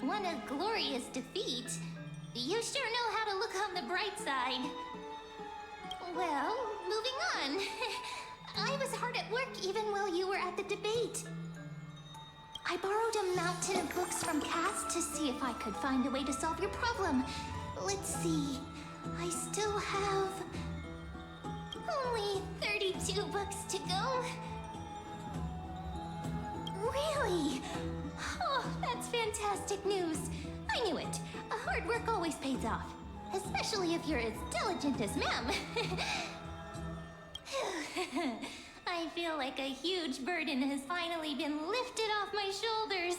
won a glorious defeat. You sure know how to look on the bright side. Well, moving on. I was hard at work even while you were at the debate. I borrowed a mountain of books from Cass to see if I could find a way to solve your problem. Let's see. I still have only 32 books to go. Really? Oh, that's fantastic news. I knew it. Hard work always pays off. Especially if you're as diligent as ma'am. I feel like a huge burden has finally been lifted off my shoulders.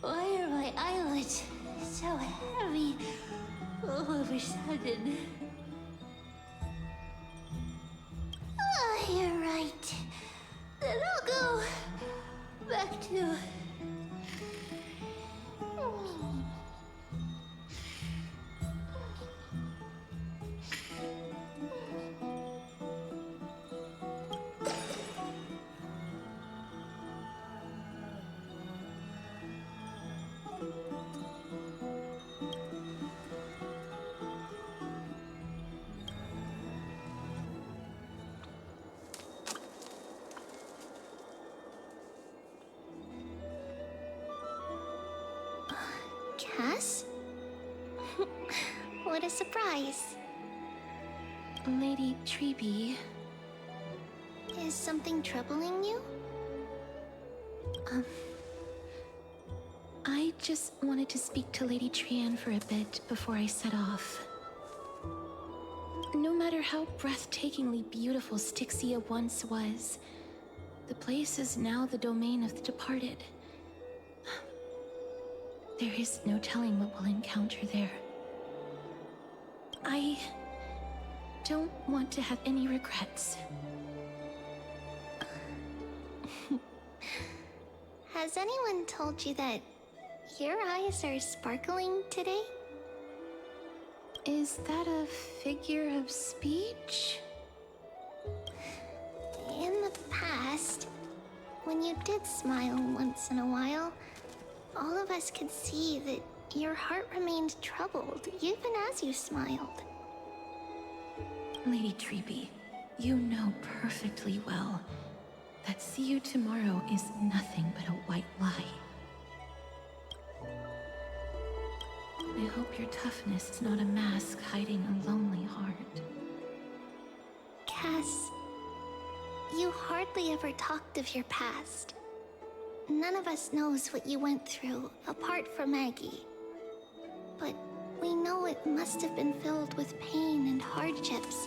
Why are my eyelids so heavy all of a sudden? Oh, you're right. Then I'll go back to... Cass? What a surprise. Lady Treeby. Is something troubling you? I just wanted to speak to Lady Trian for a bit before I set off. No matter how breathtakingly beautiful Styxia once was, the place is now the domain of the departed. There is no telling what we'll encounter there. I don't want to have any regrets. Has anyone told you that your eyes are sparkling today? Is that a figure of speech? In the past, when you did smile once in a while, all of us could see that your heart remained troubled, even as you smiled. Lady Treeby, you know perfectly well that see you tomorrow is nothing but a white lie. I hope your toughness is not a mask hiding a lonely heart. Cass, you hardly ever talked of your past. None of us knows what you went through, apart from Maggie. But we know it must have been filled with pain and hardships,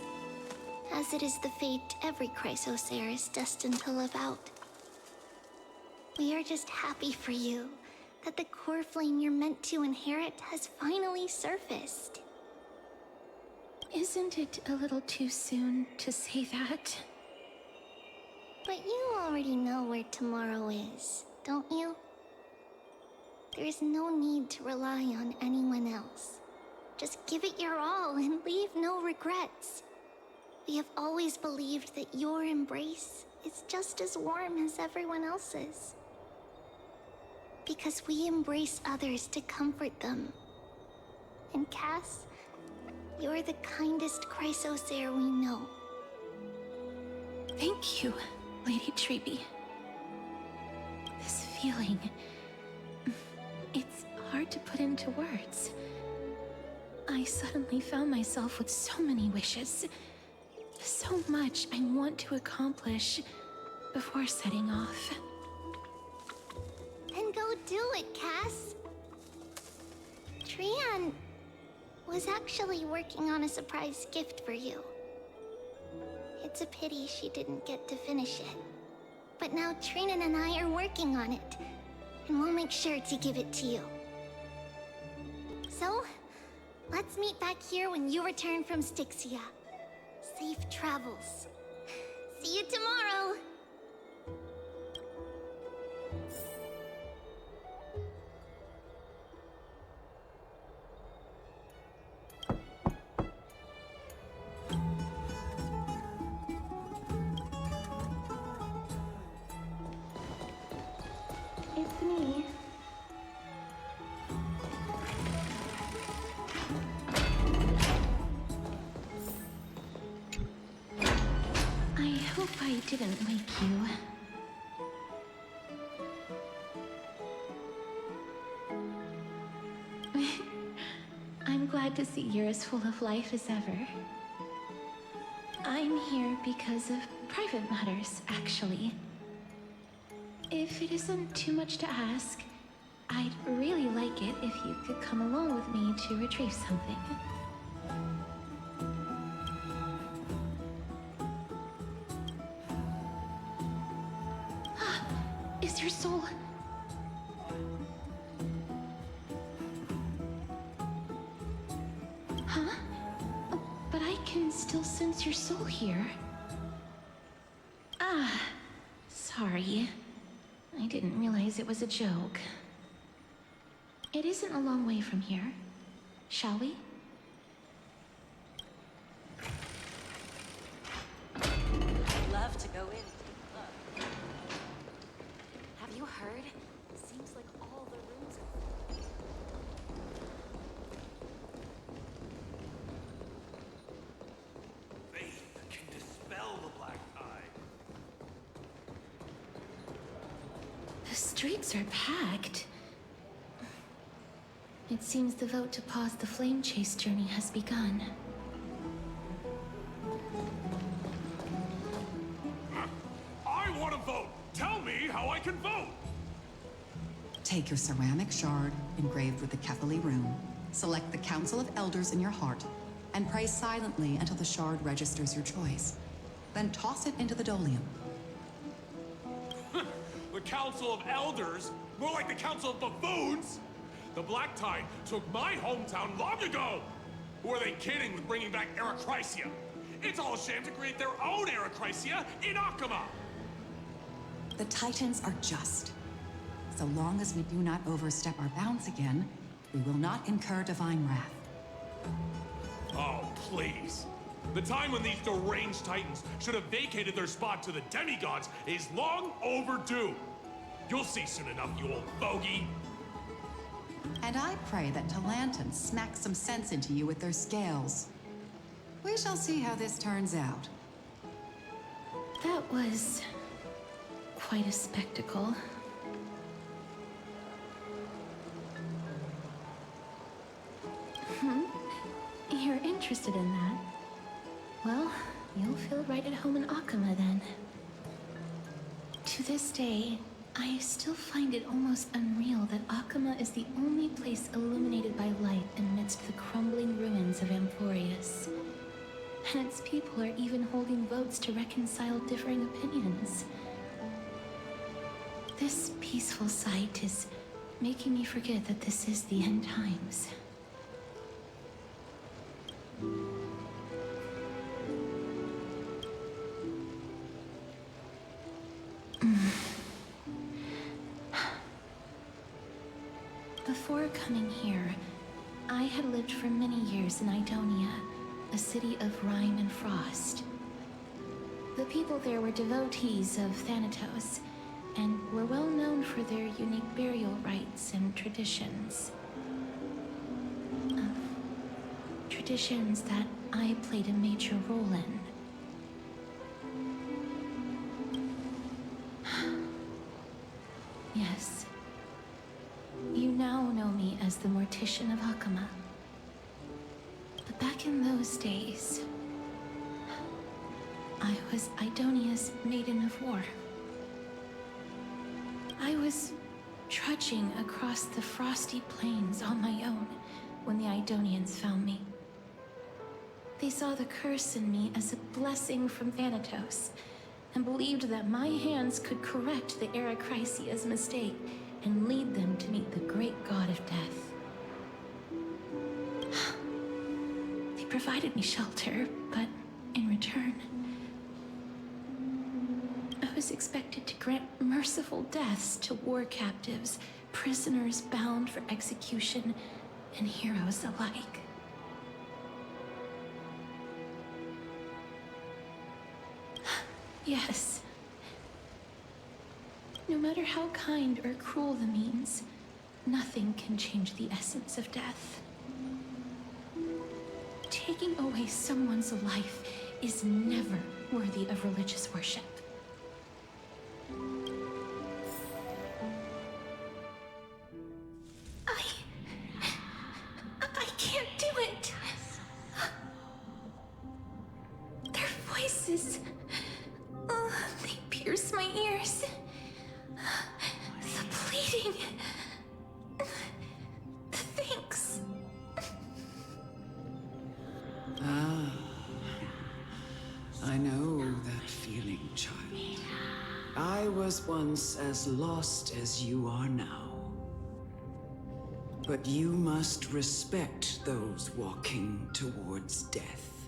as it is the fate every Chrysosaur is destined to live out. We are just happy for you that the core flame you're meant to inherit has finally surfaced. Isn't it a little too soon to say that? But you already know where tomorrow is, don't you? There is no need to rely on anyone else. Just give it your all and leave no regrets. We have always believed that your embrace is just as warm as everyone else's. Because we embrace others to comfort them. And Cass, you're the kindest Chrysosaur we know. Thank you, Lady Treeby. This feeling... it's hard to put into words. I suddenly found myself with so many wishes. So much I want to accomplish before setting off. Then go do it, Cass. Trian was actually working on a surprise gift for you. It's a pity she didn't get to finish it. But now Trinan and I are working on it, and we'll make sure to give it to you. So, let's meet back here when you return from Styxia. Safe travels. See you tomorrow! hope I didn't wake you. I'm glad to see you're as full of life as ever. I'm here because of private matters, actually. If it isn't too much to ask, I'd really like it if you could come along with me to retrieve something. Is your soul... Huh? But I can still sense your soul here. Ah, sorry. I didn't realize it was a joke. It isn't a long way from here. Shall we? Love to go in. Have you heard? Seems like all the rooms are... Faith can dispel the black eye. The streets are packed. It seems the vote to pause the flame chase journey has begun. I want to vote! Tell me how I can vote! Take your ceramic shard, engraved with the Kefali rune, select the Council of Elders in your heart, and pray silently until the shard registers your choice. Then toss it into the Dolium. The Council of Elders? More like the Council of Buffoons? The Black Tide took my hometown long ago! Who are they kidding with bringing back Erechrysia? It's all a sham to create their own Erechrysia in Akama! The Titans are just. So long as we do not overstep our bounds again, we will not incur divine wrath. Oh, please. The time when these deranged Titans should have vacated their spot to the demigods is long overdue. You'll see soon enough, you old bogey. And I pray that Talanton smacks some sense into you with their scales. We shall see how this turns out. That was... quite a spectacle. You're interested in that? Well, you'll feel right at home in Akama then. To this day, I still find it almost unreal that Akama is the only place illuminated by light amidst the crumbling ruins of amphoreus. And its people are even holding votes to reconcile differing opinions. This peaceful sight is making me forget that this is the end times. Before coming here, I had lived for many years in Idonia, a city of rime and frost. The people there were devotees of Thanatos, and were well known for their unique burial rites and traditions. Traditions that I played a major role in. Yes. You now know me as the Mortician of Akama. But back in those days, I was Idonia's Maiden of War. I was trudging across the frosty plains on my own when the Idonians found me. They saw the curse in me as a blessing from Thanatos, and believed that my hands could correct the Erechrysia's mistake and lead them to meet the great god of death. They provided me shelter, but in return, I was expected to grant merciful deaths to war captives, prisoners bound for execution, and heroes alike. Yes. No matter how kind or cruel the means, nothing can change the essence of death. Taking away someone's life is never worthy of religious worship. I can't do it. Their voices, they pierce my ears. The pleading, the thanks. I know that feeling, child. I was once as lost as you are now. But you must respect those walking towards death.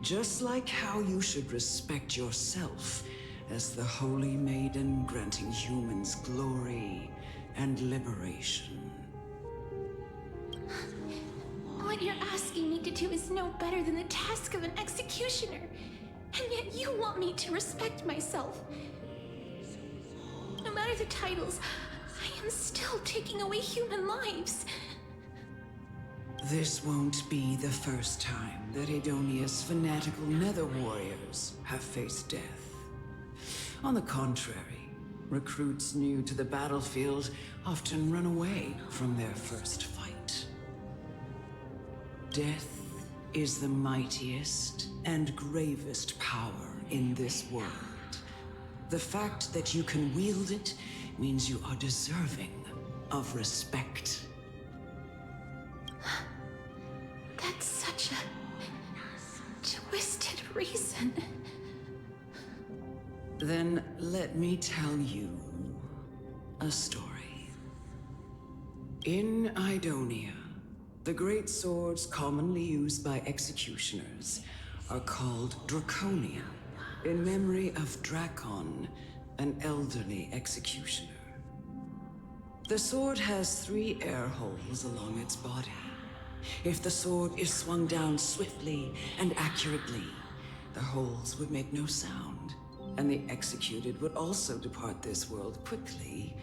Just like how you should respect yourself as the Holy Maiden granting humans glory and liberation. What you're asking me to do is no better than the task of an executioner. And yet you want me to respect myself. No matter the titles, I am still taking away human lives. This won't be the first time that Edonia's fanatical nether warriors have faced death. On the contrary, recruits new to the battlefield often run away from their first fight. Death is the mightiest and gravest power in this world. The fact that you can wield it means you are deserving of respect. That's such a twisted reason. Then let me tell you a story. In Idonia, the great swords commonly used by executioners are called Draconia, in memory of Drakon, an elderly executioner. The sword has 3 air holes along its body. If the sword is swung down swiftly and accurately, the holes would make no sound, and the executed would also depart this world quickly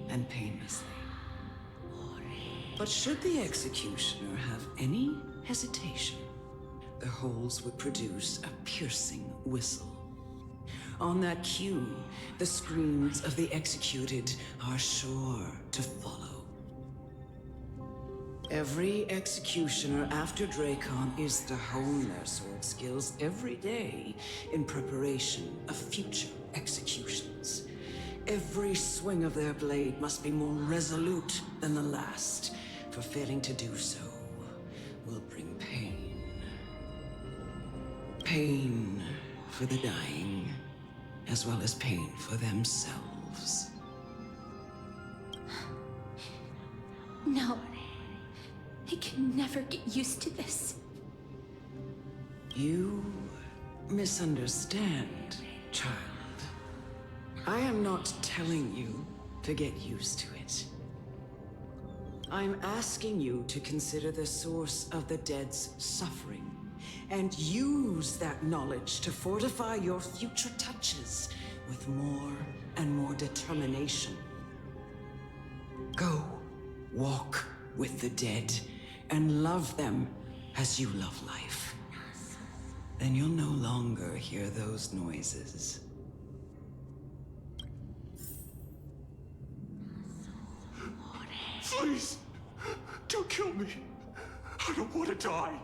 and painlessly. But should the executioner have any hesitation, the holes would produce a piercing whistle. On that cue, the screams of the executed are sure to follow. Every executioner after Drakon is to hone their sword skills every day in preparation of future executions. Every swing of their blade must be more resolute than the last, for failing to do so will bring pain. Pain for the dying, as well as pain for themselves. No. I can never get used to this. You misunderstand, child. I am not telling you to get used to it. I'm asking you to consider the source of the dead's suffering and use that knowledge to fortify your future touches with more and more determination. Go, walk with the dead and love them as you love life. Then you'll no longer hear those noises. Please, don't kill me. I don't want to die.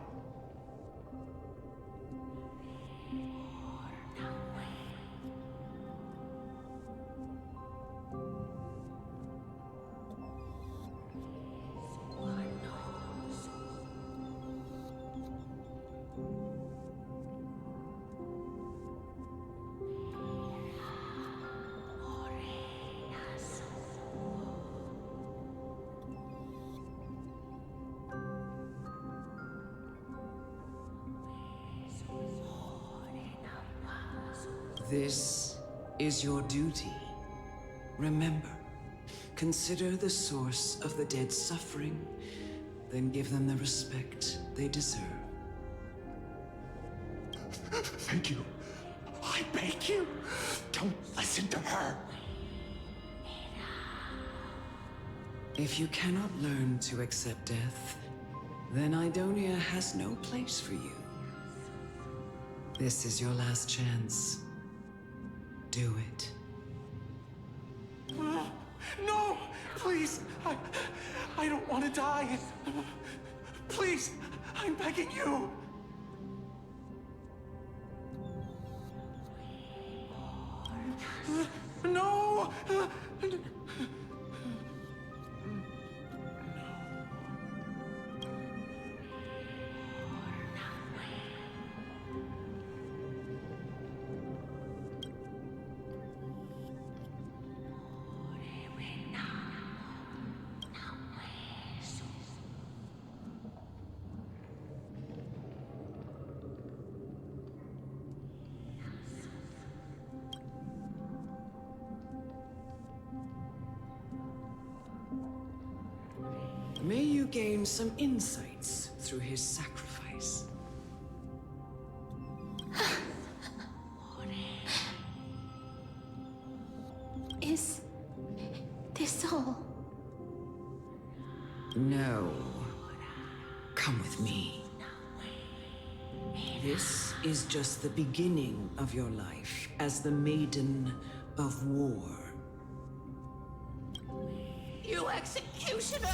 This is your duty. Remember, consider the source of the dead's suffering, then give them the respect they deserve. Thank you. I beg you, don't listen to her. If you cannot learn to accept death, then Idonia has no place for you. This is your last chance. Do it. No! Please! I don't want to die! Please! I'm begging you! No! May you gain some insights through his sacrifice. Is this all? No. Come with me. This is just the beginning of your life as the Maiden of War. You executioner!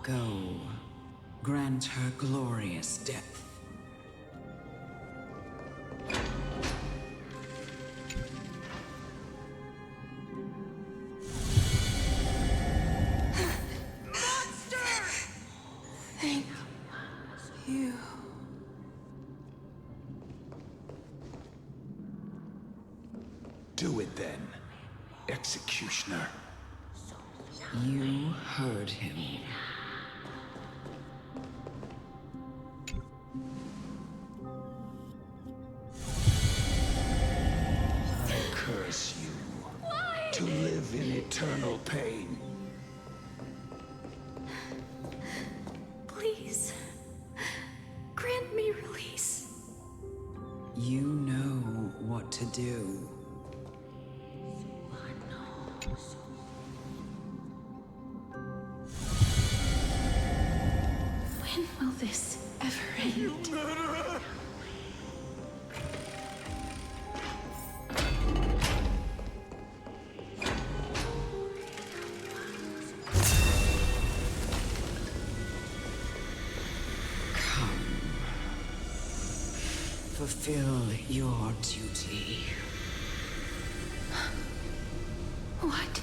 Go. Grant her glorious death. Thank you. Do it then, executioner. You heard him. I curse you. Why? To live in eternal pain. Please, grant me release. You know what to do. When will this ever end? Come. Fulfill your duty. What?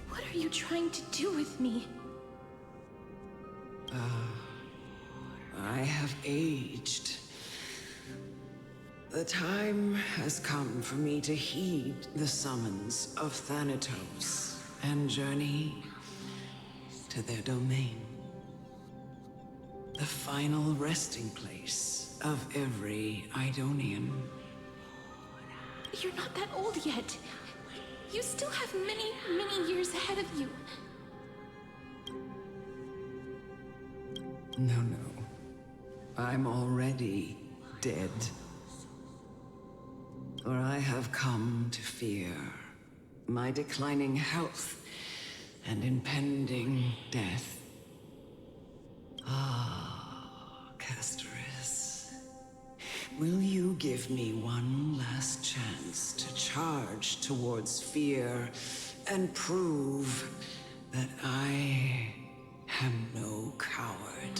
What are you trying to do with me? I have aged. The time has come for me to heed the summons of Thanatos and journey to their domain. The final resting place of every Idonian. You're not that old yet. You still have many, many years ahead of you. No, no. I'm already dead. For I have come to fear my declining health and impending death. Ah, Castoris. Will you give me one last chance to charge towards fear and prove that I am no coward?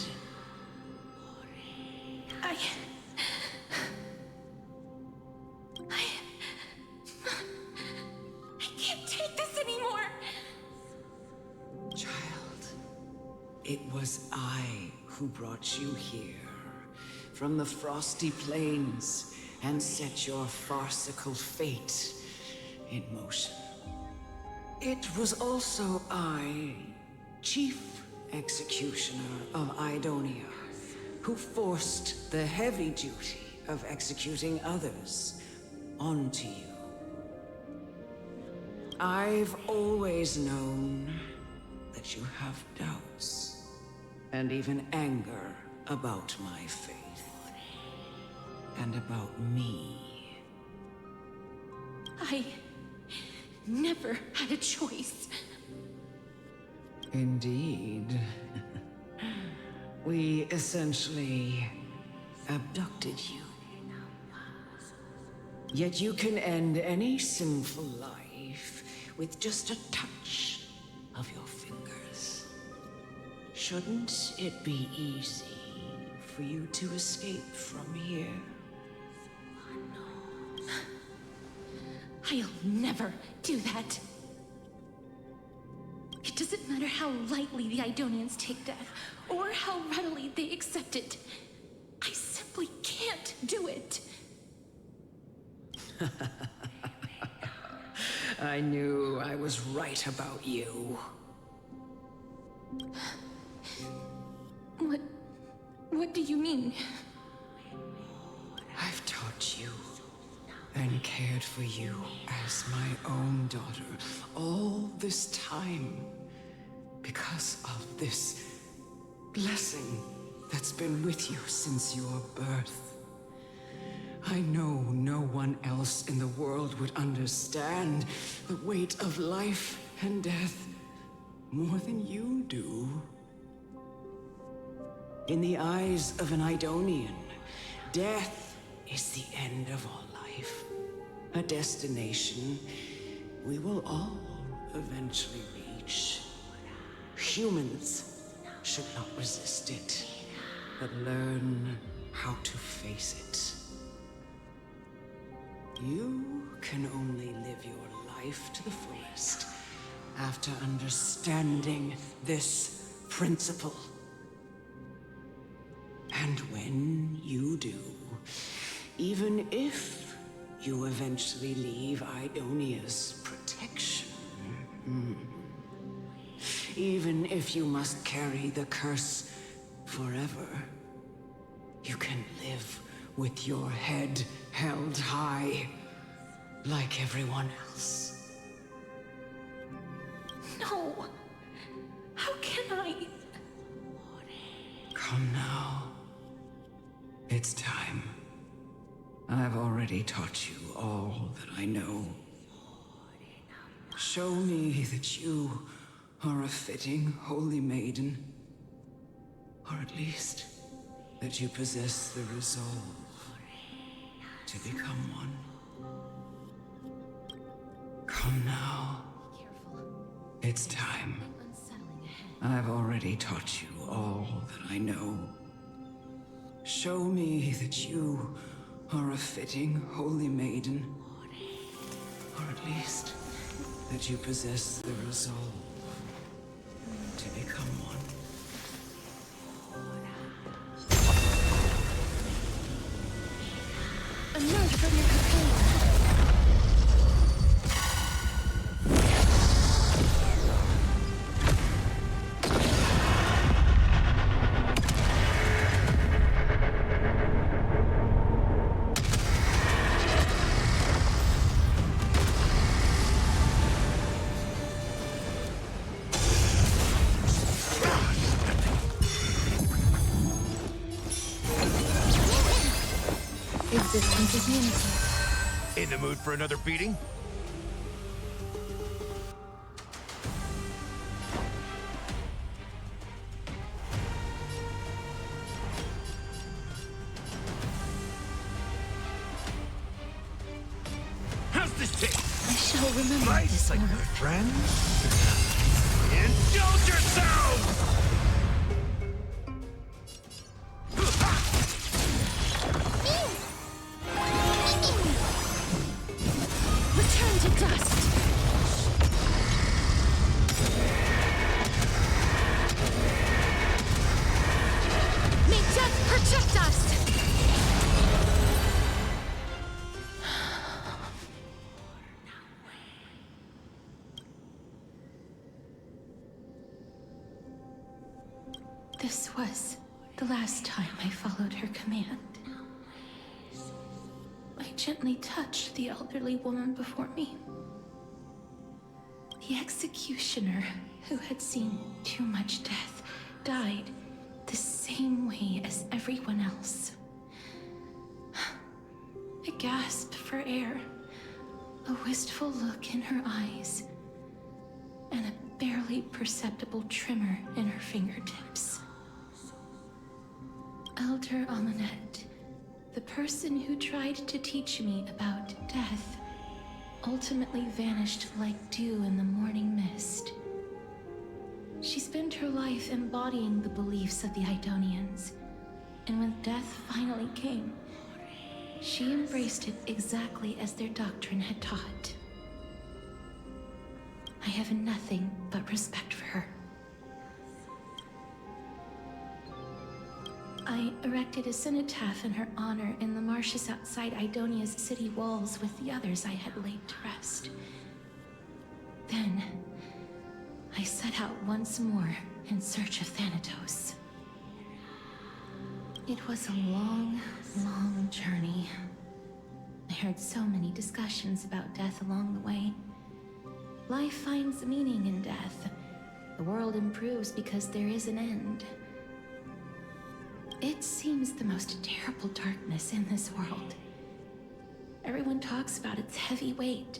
I can't take this anymore. Child, it was was I who brought you here, from the frosty plains, and set your farcical fate in motion. It was also I, Chief Executioner of Idonia, who forced the heavy duty of executing others onto you. I've always known that you have doubts, and even anger about my faith, and about me. I never had a choice. Indeed. We essentially abducted you. Yet you can end any sinful life with just a touch of your fingers. Shouldn't it be easy for you to escape from here? I'll never do that. It doesn't matter how lightly the Idonians take death, or how readily they accept it. I simply can't do it. I knew I was right about you. What do you mean? I've taught you and cared for you as my own daughter all this time because of this blessing that's been with you since your birth. I know no one else in the world would understand the weight of life and death more than you do. In the eyes of an Idonian, death is the end of all life. A destination we will all eventually reach. Humans should not resist it, but learn how to face it. You can only live your life to the fullest after understanding this principle. And when you do, even if you eventually leave Idonia's protection, even if you must carry the curse forever, you can live with your head held high, like everyone else. No. How can I? Come now. It's time. I've already taught you all that I know. Show me that you are a fitting holy maiden, or at least that you possess the resolve to become one. Come now. It's time. I've already taught you all that I know. Show me that you are a fitting holy maiden, or at least that you possess the resolve to become one. Emerge from your cocoon. Existence is unity. In the mood for another beating? How's this taste? I shall remember Nice, this like one. my friend? Indulge yourself! Return to dust. Protect us! This was the last time I followed her command. I gently touched the elderly woman before me. The executioner, who had seen too much death, died the same way as everyone else. I gasped for air, a wistful look in her eyes, and a barely perceptible tremor in her fingertips. Elder Amunet, the person who tried to teach me about death, ultimately vanished like dew in the morning mist. She spent her life embodying the beliefs of the Idonians, and when death finally came, she embraced it exactly as their doctrine had taught. I have nothing but respect for her. I erected a cenotaph in her honor in the marshes outside Idonia's city walls with the others I had laid to rest. Then, I set out once more in search of Thanatos. It was a long, long journey. I heard so many discussions about death along the way. Life finds meaning in death. The world improves because there is an end. It seems the most terrible darkness in this world. Everyone talks about its heavy weight.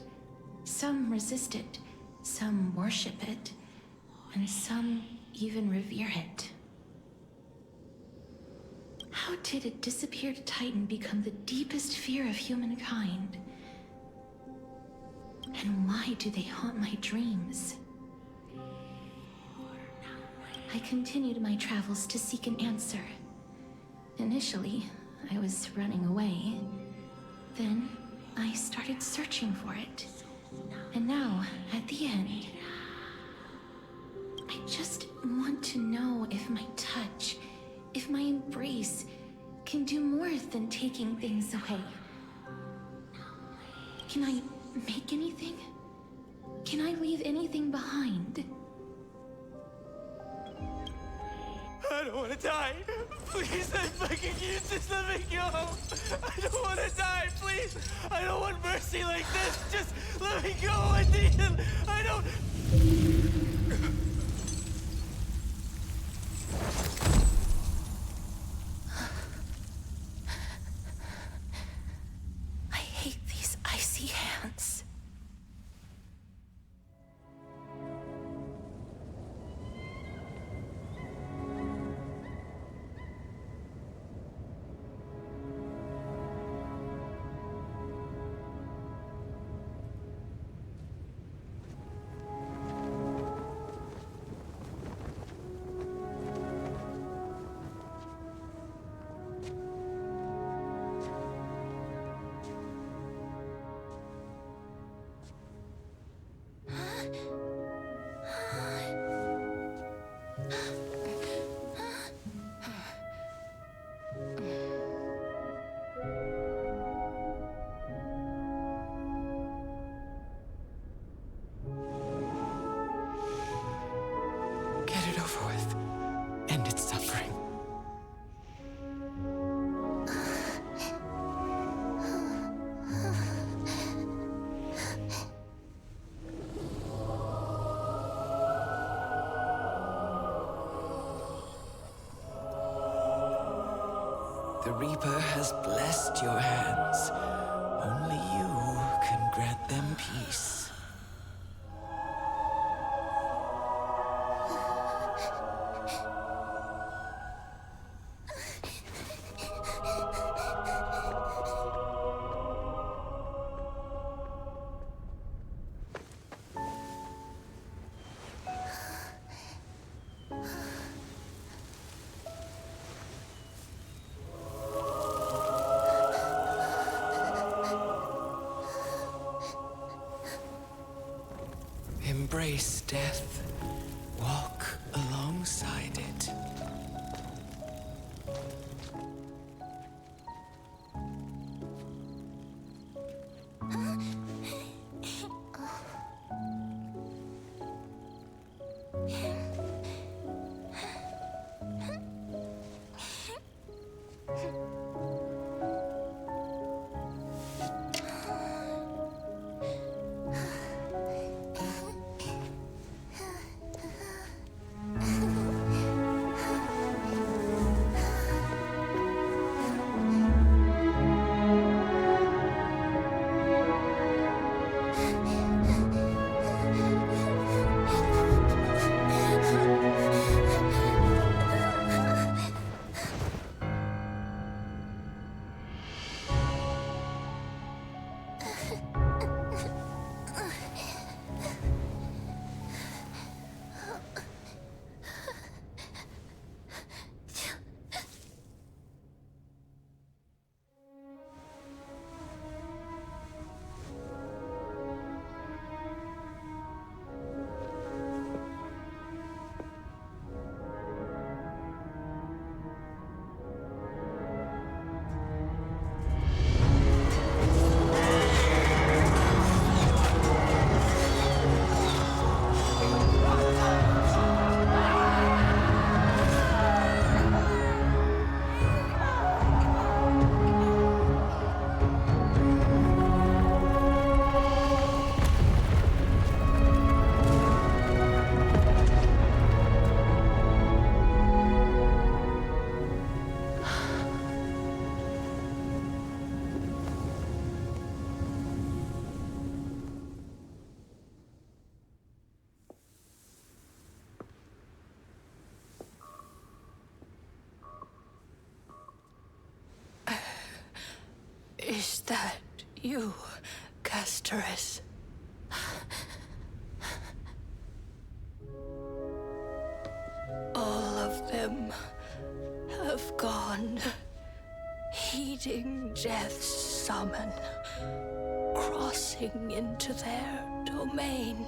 Some resist it, some worship it, and some even revere it. How did a disappeared titan become the deepest fear of humankind? And why do they haunt my dreams? I continued my travels to seek an answer. Initially, I was running away. Then, I started searching for it. And now, at the end, I just want to know if my touch, if my embrace, can do more than taking things away. Can I make anything? Can I leave anything behind? I don't want to die. Please, I'm begging you, just let me go. I don't want to die, please. I don't want mercy like this. Just let me go. I don't... I hate these icy hands. Get it over with. End its suffering. The Reaper has blessed your hands. Only you can grant them peace. Embrace death. Walk alongside it. Is that you, Casteress? All of them have gone, heeding death's summon, crossing into their domain.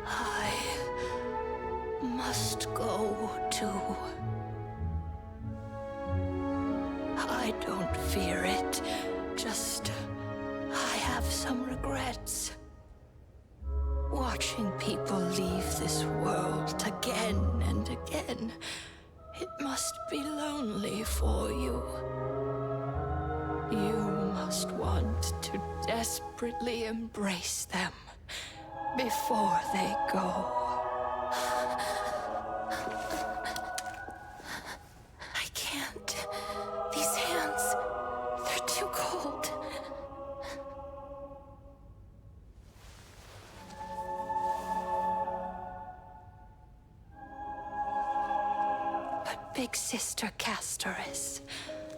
I must go too. I don't fear it, just I have some regrets. Watching people leave this world again and again, it must be lonely for you. You must want to desperately embrace them before they go. I can't. These hands, they're too cold. But Big Sister Casteress,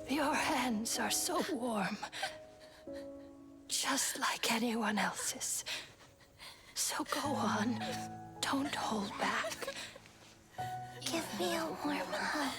your hands are so warm. Just like anyone else's. So go on. Don't hold back. Give me a warm hug.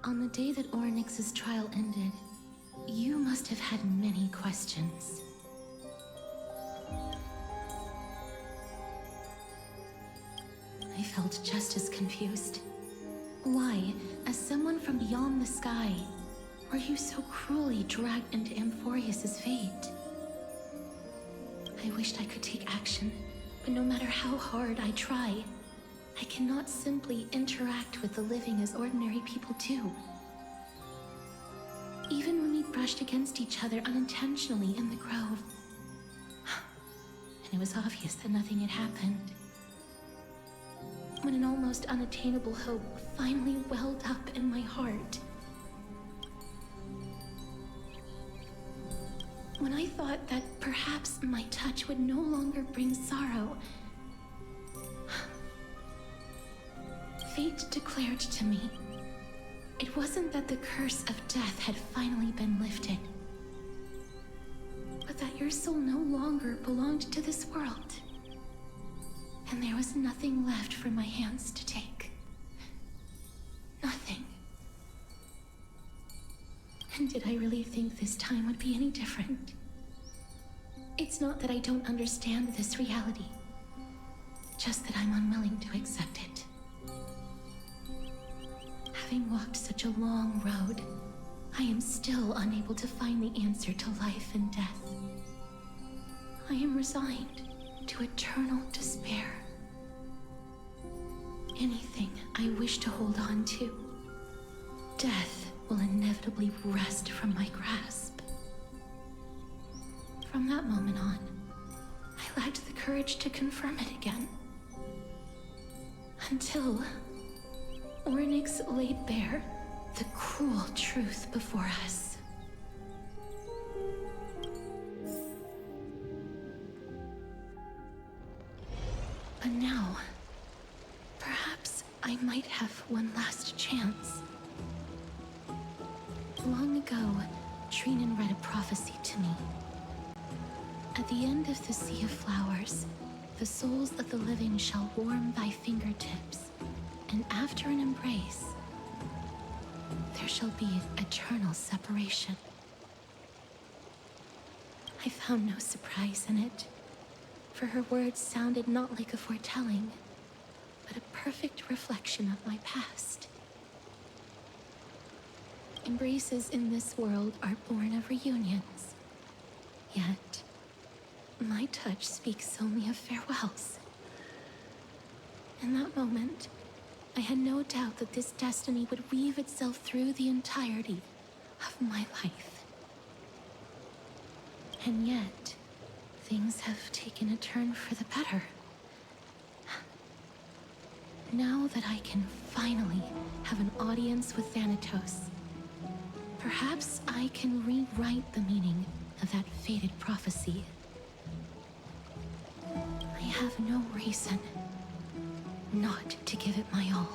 On the day that Ornyx's trial ended, you must have had many questions. I felt just as confused. Why, as someone from beyond the sky, were you so cruelly dragged into amphoreus' fate? I wished I could take action, but no matter how hard I try, I cannot simply interact with the living as ordinary people do. Even when we brushed against each other unintentionally in the grove, and it was obvious that nothing had happened. When an almost unattainable hope finally welled up in my heart. When I thought that perhaps my touch would no longer bring sorrow, fate declared to me, it wasn't that the curse of death had finally been lifted, but that your soul no longer belonged to this world. And there was nothing left for my hands to take. Nothing. And did I really think this time would be any different? It's not that I don't understand this reality, just that I'm unwilling to accept it. Having walked such a long road, I am still unable to find the answer to life and death. I am resigned to eternal despair. Anything I wish to hold on to, death will inevitably wrest from my grasp. From that moment on, I lacked the courage to confirm it again. Until Ornyx laid bare the cruel truth before us. But now, perhaps I might have one last chance. Long ago, Trinan read a prophecy to me. At the end of the Sea of Flowers, the souls of the living shall warm thy fingertips, and after an embrace, there shall be eternal separation. I found no surprise in it, for her words sounded not like a foretelling, but a perfect reflection of my past. Embraces in this world are born of reunions, yet my touch speaks only of farewells. In that moment, I had no doubt that this destiny would weave itself through the entirety of my life. And yet, things have taken a turn for the better. Now that I can finally have an audience with Thanatos, perhaps I can rewrite the meaning of that fated prophecy. I have no reason not to give it my all.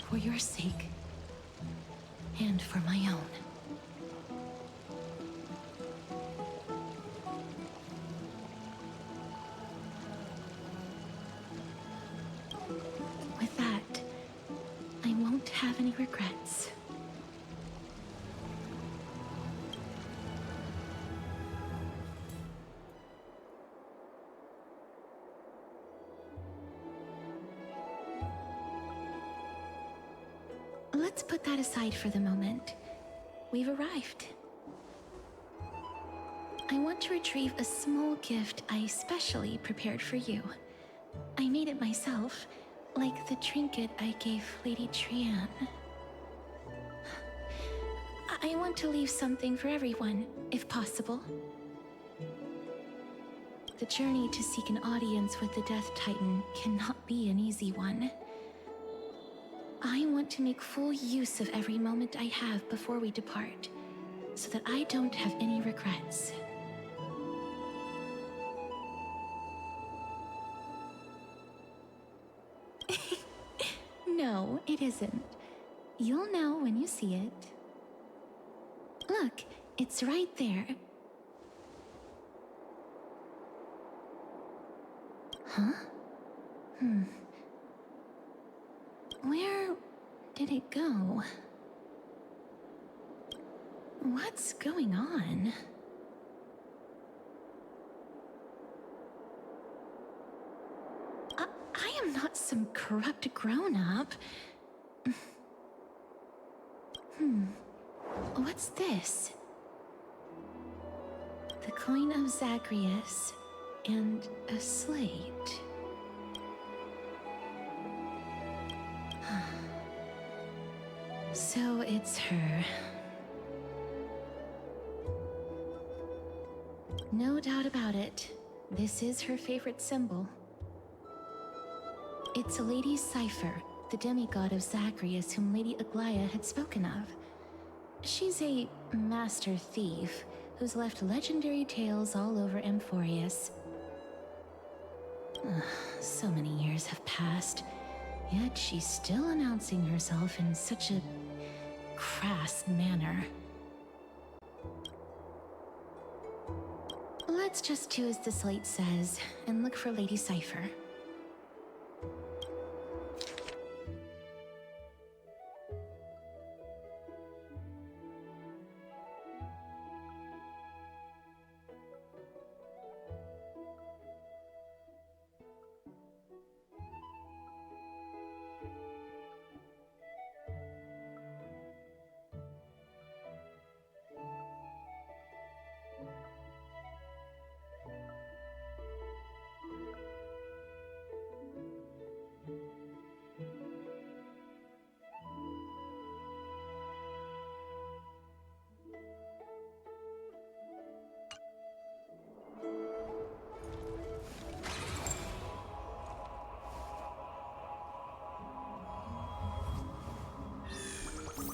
For your sake, and for my own. With that, I won't have any regrets. Let's put that aside for the moment. We've arrived. I want to retrieve a small gift I specially prepared for you. I made it myself, like the trinket I gave Lady Trian. I want to leave something for everyone, if possible. The journey to seek an audience with the Death Titan cannot be an easy one. I want to make full use of every moment I have before we depart, so that I don't have any regrets. No, it isn't. You'll know when you see it. Look, it's right there. Huh? Where did it go? What's going on? I am not some corrupt grown-up. What's this? The coin of Zagreus and a slate. So it's her. No doubt about it. This is her favorite symbol. It's a Lady Cipher, the demigod of Zagreus whom Lady Aglaia had spoken of. She's a master thief who's left legendary tales all over Amphoreus. So many years have passed, yet she's still announcing herself in such a crass manner. Let's just do as the slate says and look for Lady Cipher.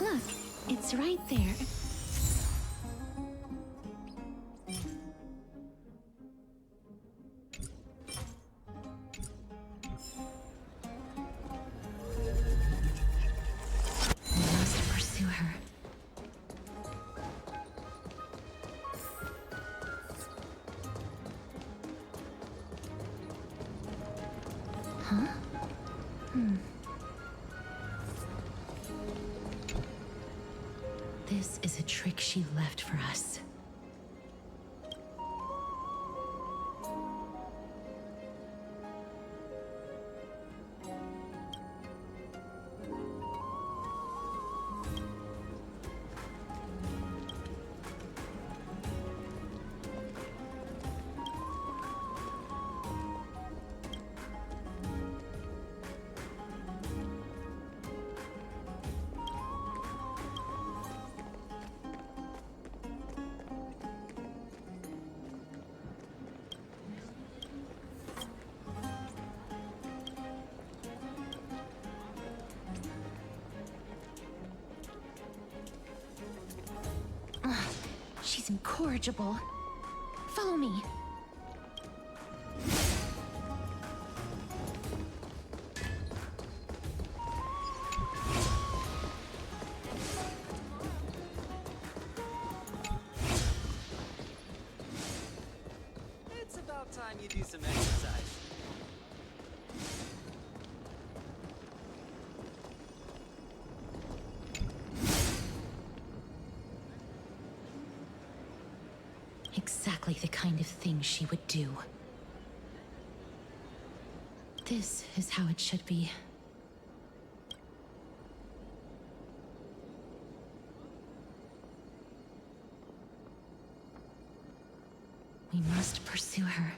Look, it's right there. We must pursue her. Huh? This is a trick she left for us. She's incorrigible. Follow me. It's about time you do some exercise. Exactly the kind of thing she would do. This is how it should be. We must pursue her.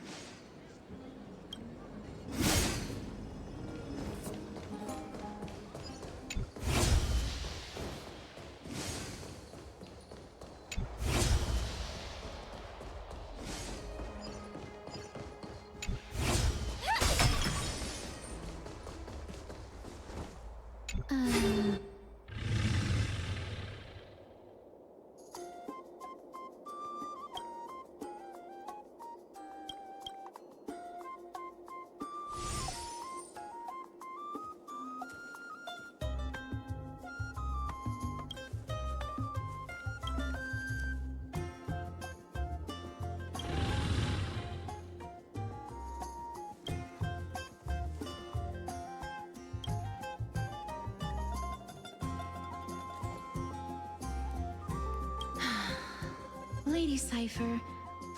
Lady Cypher,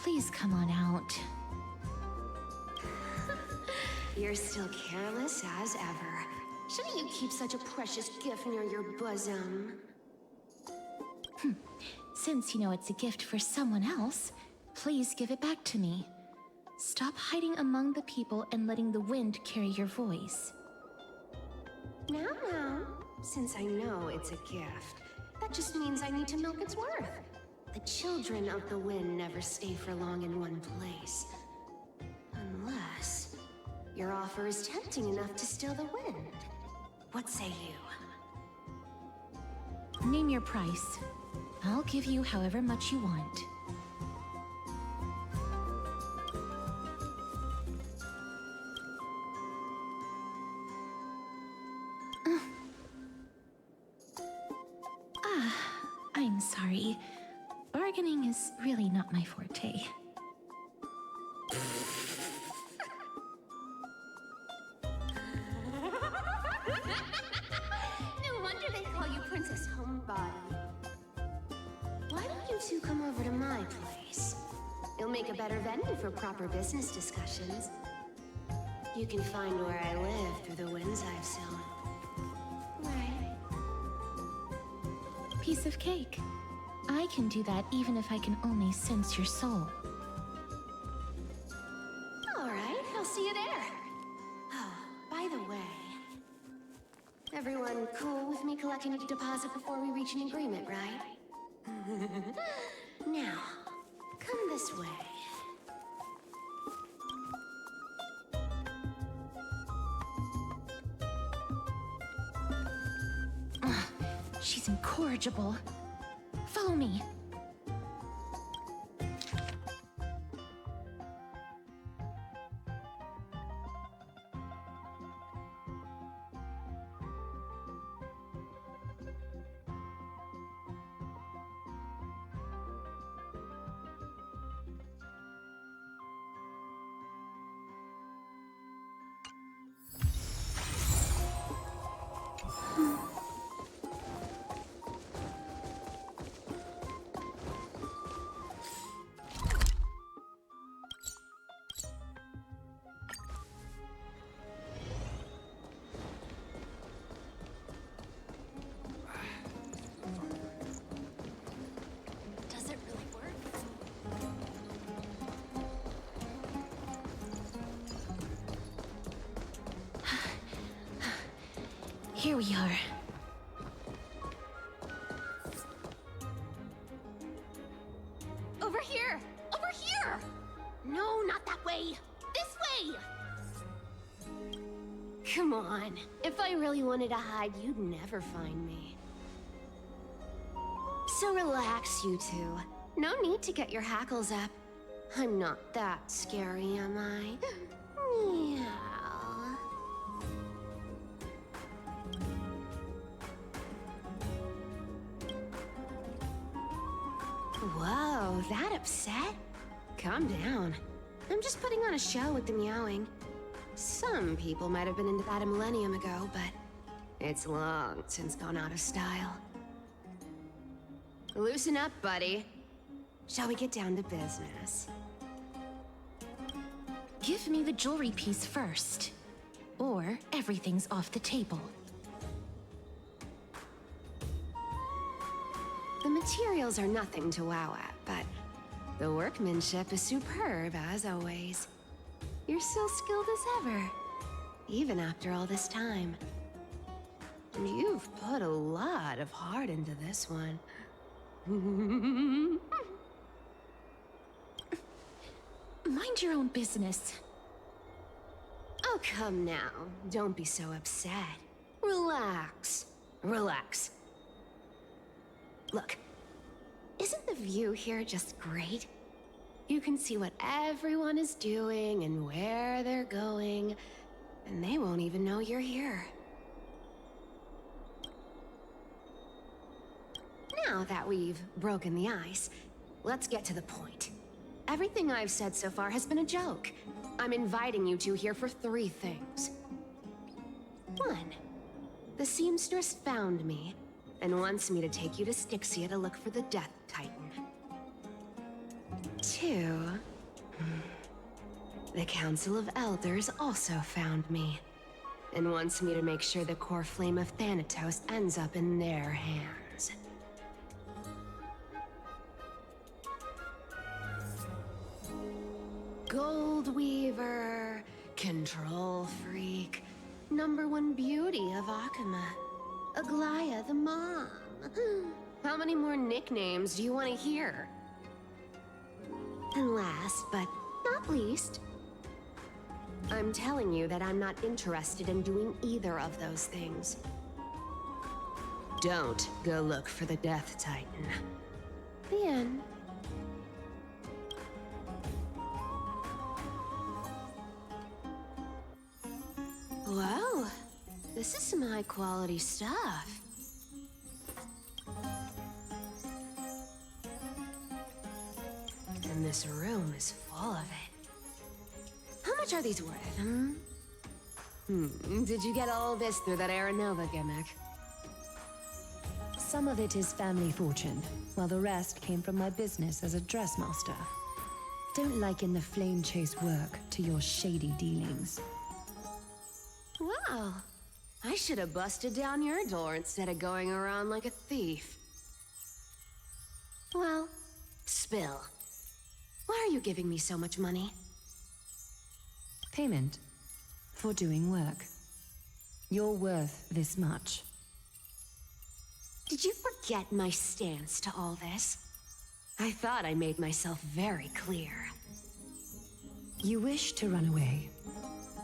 please come on out. You're still careless as ever. Shouldn't you keep such a precious gift near your bosom? Since you know it's a gift for someone else, please give it back to me. Stop hiding among the people and letting the wind carry your voice. Now, since I know it's a gift, that just means I need to milk its worth. The children of the wind never stay for long in one place. Unless your offer is tempting enough to still the wind. What say you? Name your price. I'll give you however much you want. I'm sorry. Bargaining is really not my forte. No wonder they call you Princess Homebody. Why don't you two come over to my place? It'll make a better venue for proper business discussions. You can find where I live through the winds I've sown. Right. Piece of cake. I can do that even if I can only sense your soul. All right, I'll see you there. Oh, by the way, everyone cool with me collecting a deposit before we reach an agreement, right? Now, come this way. She's incorrigible. Follow me. Does it really work? Here we are. Over here! Over here! No, not that way! This way! Come on. If I really wanted to hide, you'd never find me. So relax, you two. No need to get your hackles up. I'm not that scary, am I? Meow. Whoa, that upset? Calm down. I'm just putting on a show with the meowing. Some people might have been into that a millennium ago, but it's long since gone out of style. Loosen up, buddy. Shall we get down to business? Give me the jewelry piece first, or everything's off the table. The materials are nothing to wow at, but the workmanship is superb, as always. You're still skilled as ever, even after all this time. And you've put a lot of heart into this one. Mind your own business. Oh, come now. Don't be so upset. Relax. Relax. Look, isn't the view here just great? You can see what everyone is doing and where they're going, and they won't even know you're here. Now that we've broken the ice, let's get to the point. Everything I've said so far has been a joke. I'm inviting you two here for 3 things. 1, the seamstress found me and wants me to take you to Styxia to look for the Death Titan. 2. The Council of Elders also found me, and wants me to make sure the core flame of Thanatos ends up in their hands. Gold Weaver, Control Freak, #1 beauty of Akuma, Aglaya the Mom. How many more nicknames do you want to hear? And last but not least, I'm telling you that I'm not interested in doing either of those things. Don't go look for the Death Titan. The end. Wow, this is some high-quality stuff. And this room is full of it. How much are these worth, Did you get all this through that Aranova gimmick? Some of it is family fortune, while the rest came from my business as a dressmaster. Don't liken the flame chase work to your shady dealings. Wow, I should have busted down your door instead of going around like a thief. Well, spill. Why are you giving me so much money? Payment for doing work. You're worth this much. Did you forget my stance to all this? I thought I made myself very clear. You wish to run away.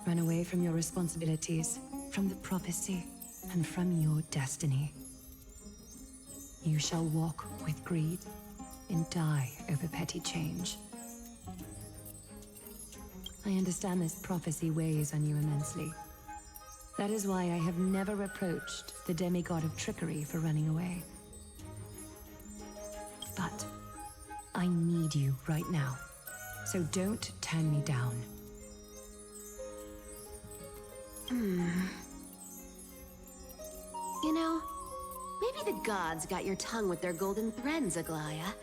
Run away from your responsibilities, from the prophecy, and from your destiny. You shall walk with greed and die over petty change. I understand this prophecy weighs on you immensely. That is why I have never reproached the demigod of trickery for running away. But I need you right now, so don't turn me down. You know, maybe the gods got your tongue with their golden threads, Aglaya.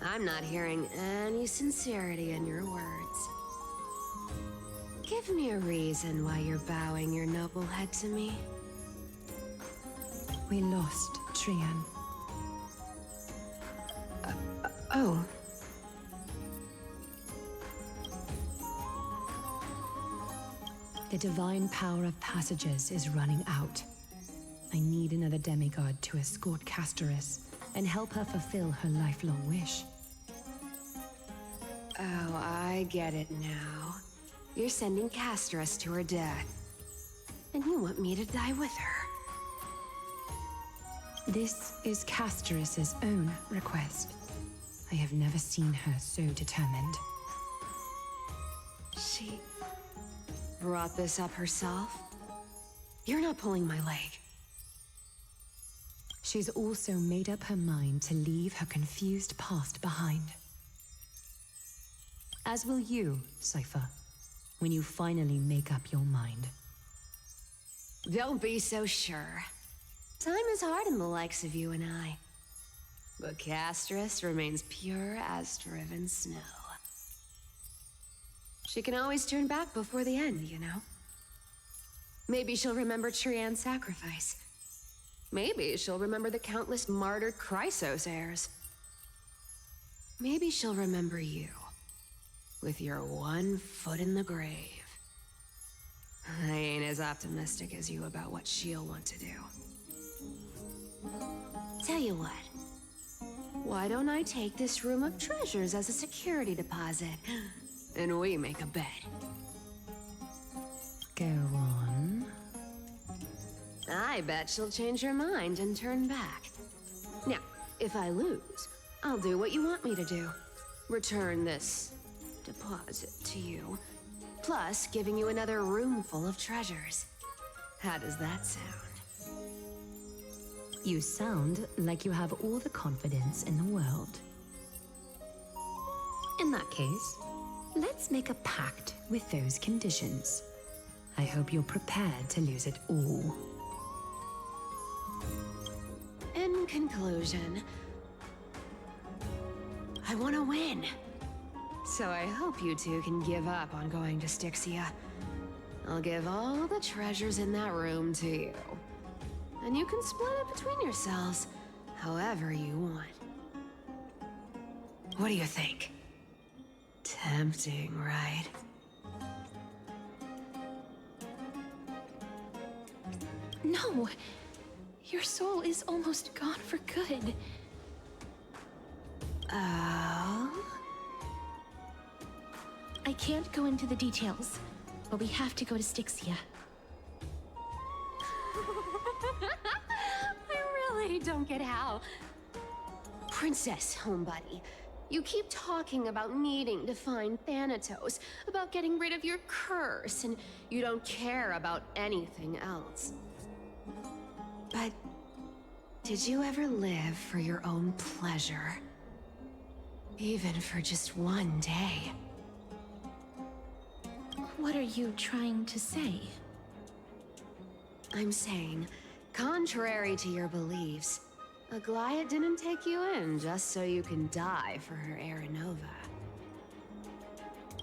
I'm not hearing any sincerity in your words. Give me a reason why you're bowing your noble head to me. We lost Trian. Oh. The divine power of passages is running out. I need another demigod to escort Castorus and help her fulfill her lifelong wish. Oh, I get it now. You're sending Castorus to her death. And you want me to die with her. This is Castorus's own request. I have never seen her so determined. She brought this up herself? You're not pulling my leg. She's also made up her mind to leave her confused past behind. As will you, Cypher, when you finally make up your mind. Don't be so sure. Time is hard in the likes of you and I. But Castorus remains pure as driven snow. She can always turn back before the end, you know? Maybe she'll remember Trian's sacrifice. Maybe she'll remember the countless martyred Chrysos heirs. Maybe she'll remember you, with your one foot in the grave. I ain't as optimistic as you about what she'll want to do. Tell you what, why don't I take this room of treasures as a security deposit, and we make a bet? Go on. I bet she'll change her mind and turn back. Now, if I lose, I'll do what you want me to do. Return this deposit to you, plus giving you another room full of treasures. How does that sound? You sound like you have all the confidence in the world. In that case, let's make a pact with those conditions. I hope you're prepared to lose it all. In conclusion, I want to win. So I hope you two can give up on going to Styxia. I'll give all the treasures in that room to you. And you can split it between yourselves, however you want. What do you think? Tempting, right? No! Your soul is almost gone for good. Oh? I can't go into the details, but we have to go to Styxia. I really don't get how. Princess, homebuddy, you keep talking about needing to find Thanatos, about getting rid of your curse, and you don't care about anything else. But did you ever live for your own pleasure? Even for just one day? What are you trying to say? I'm saying, contrary to your beliefs, Aglaia didn't take you in just so you can die for her Aranova.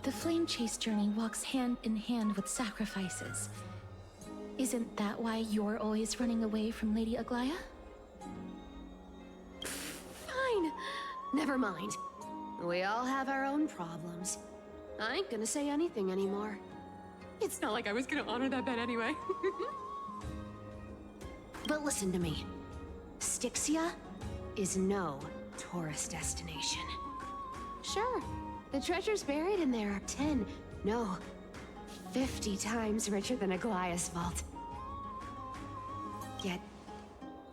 The Flame Chase journey walks hand in hand with sacrifices. Isn't that why you're always running away from Lady Aglaia? Fine. Never mind. We all have our own problems. I ain't gonna say anything anymore. It's not like I was gonna honor that bet anyway. But listen to me. Styxia is no tourist destination. Sure, the treasures buried in there are 10, no, 50 times richer than Aglaia's vault. Yet,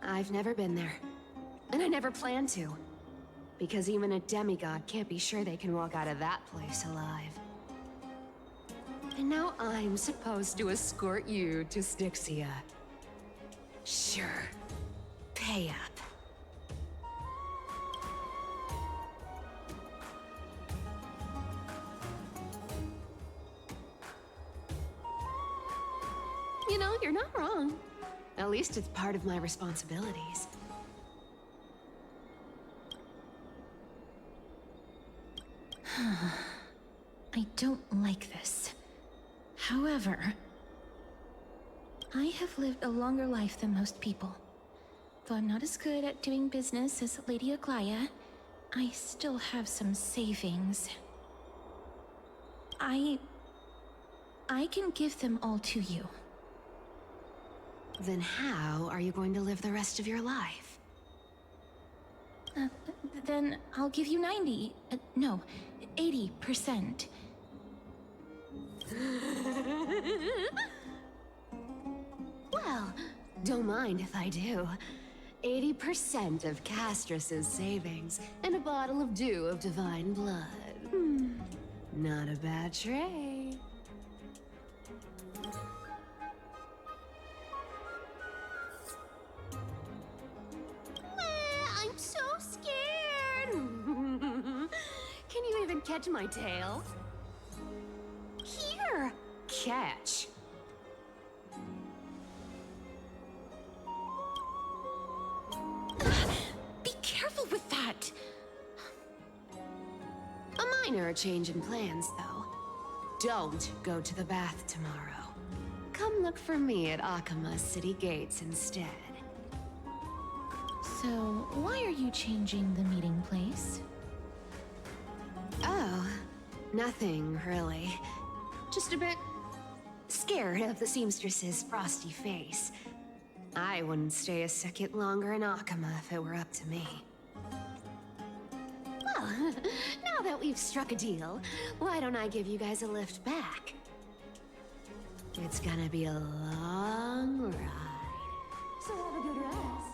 I've never been there. And I never plan to. Because even a demigod can't be sure they can walk out of that place alive. And now I'm supposed to escort you to Styxia. Sure. Pay up. You know, you're not wrong. At least it's part of my responsibilities. I don't like this. However, I have lived a longer life than most people. Though I'm not as good at doing business as Lady Aglaia, I still have some savings. I can give them all to you. Then how are you going to live the rest of your life? Then I'll give you 90. No, 80%. Well, don't mind if I do. 80% of Castrus's savings and a bottle of dew of divine blood. Not a bad trade. I'm so scared. Can you even catch my tail? Here, catch. Be careful with that! A minor change in plans, though. Don't go to the bath tomorrow. Come look for me at Akama's city gates instead. So, why are you changing the meeting place? Oh, nothing really. Just a bit scared of the seamstress's frosty face. I wouldn't stay a second longer in Akama if it were up to me. Well, now that we've struck a deal, why don't I give you guys a lift back? It's gonna be a long ride. So have a good rest.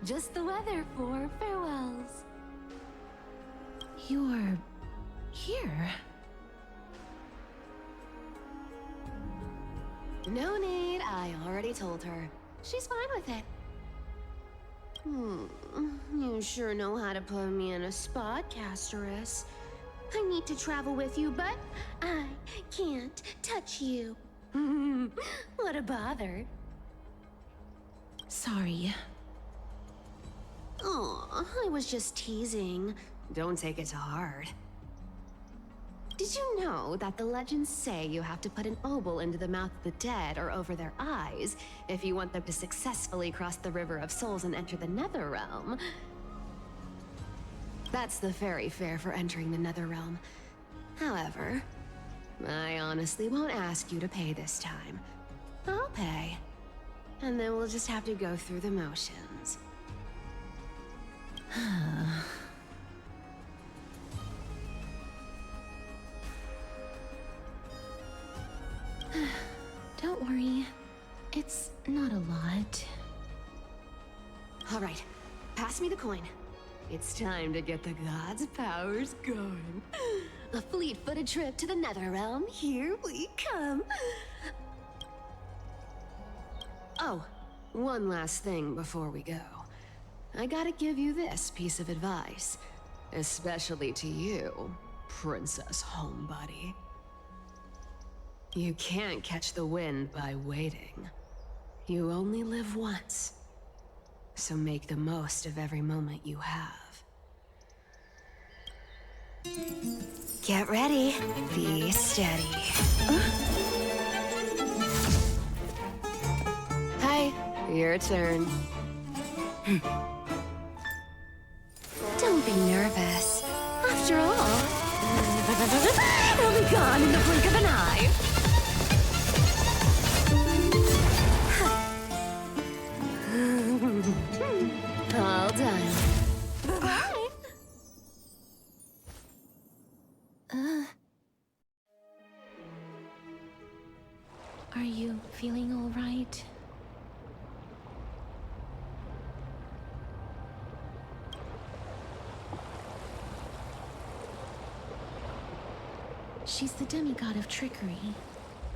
just the weather for farewells. You're here. No need, I already told her. She's fine with it. You sure know how to put me in a spot, Pathstrider. I need to travel with you, but I can't touch you. What a bother. Sorry. Aw, I was just teasing. Don't take it to heart. Did you know that the legends say you have to put an obol into the mouth of the dead or over their eyes if you want them to successfully cross the River of Souls and enter the Netherrealm? That's the fairy fare for entering the Netherrealm. However, I honestly won't ask you to pay this time. I'll pay. And then we'll just have to go through the motions. Don't worry. It's not a lot. All right, pass me the coin. It's time to get the gods' powers going. A fleet-footed trip to the Netherrealm. Here we come. Oh, one last thing before we go. I gotta give you this piece of advice, especially to you, Princess Homebody. You can't catch the wind by waiting. You only live once. So make the most of every moment you have. Get ready. Be steady. Hi, your turn. Don't be nervous. After all, it'll be gone in the blink of an eye. All done. Bye-bye. Are you feeling all right? She's the demigod of trickery.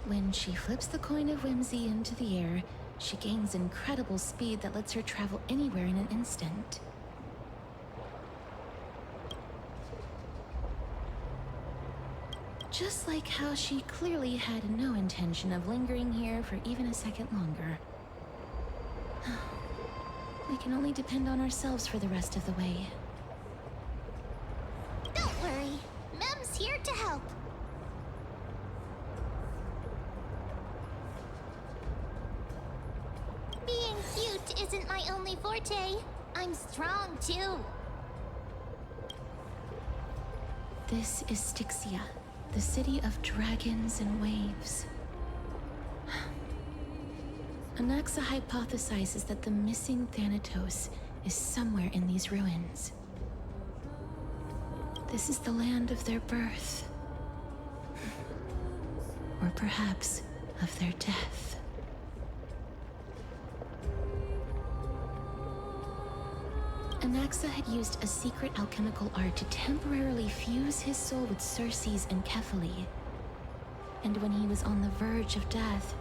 When she flips the coin of whimsy into the air, she gains incredible speed that lets her travel anywhere in an instant. Just like how she clearly had no intention of lingering here for even a second longer. We can only depend on ourselves for the rest of the way. Don't worry. Mem's here to help. Being cute isn't my only forte. I'm strong, too. This is Styxia, the city of dragons and waves. Anaxa hypothesizes that the missing Thanatos is somewhere in these ruins. This is the land of their birth. Or perhaps of their death. Anaxa had used a secret alchemical art to temporarily fuse his soul with Circe's and Kephae. And when he was on the verge of death,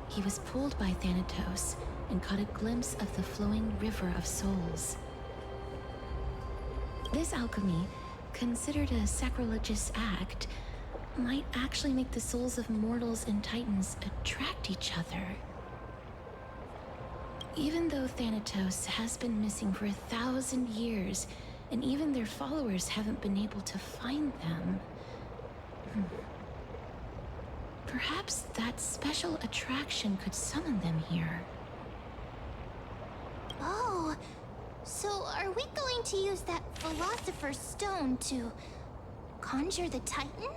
he was pulled by Thanatos and caught a glimpse of the flowing river of souls. This alchemy, considered a sacrilegious act, might actually make the souls of mortals and titans attract each other. Even though Thanatos has been missing for 1,000 years, and even their followers haven't been able to find them, perhaps that special attraction could summon them here. Oh, so are we going to use that Philosopher's Stone to conjure the Titan?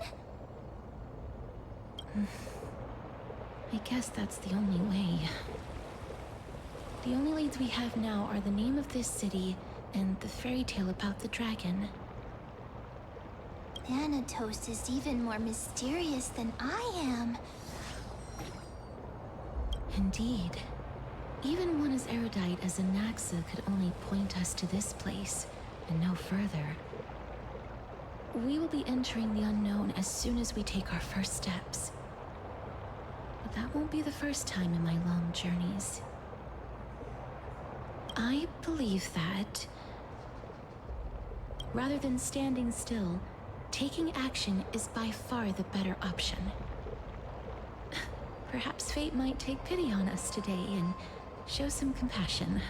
I guess that's the only way. The only leads we have now are the name of this city and the fairy tale about the dragon. Thanatos is even more mysterious than I am. Indeed. Even one as erudite as Anaxa could only point us to this place, and no further. We will be entering the unknown as soon as we take our first steps. But that won't be the first time in my long journeys. I believe that, rather than standing still, taking action is by far the better option. Perhaps fate might take pity on us today and show some compassion.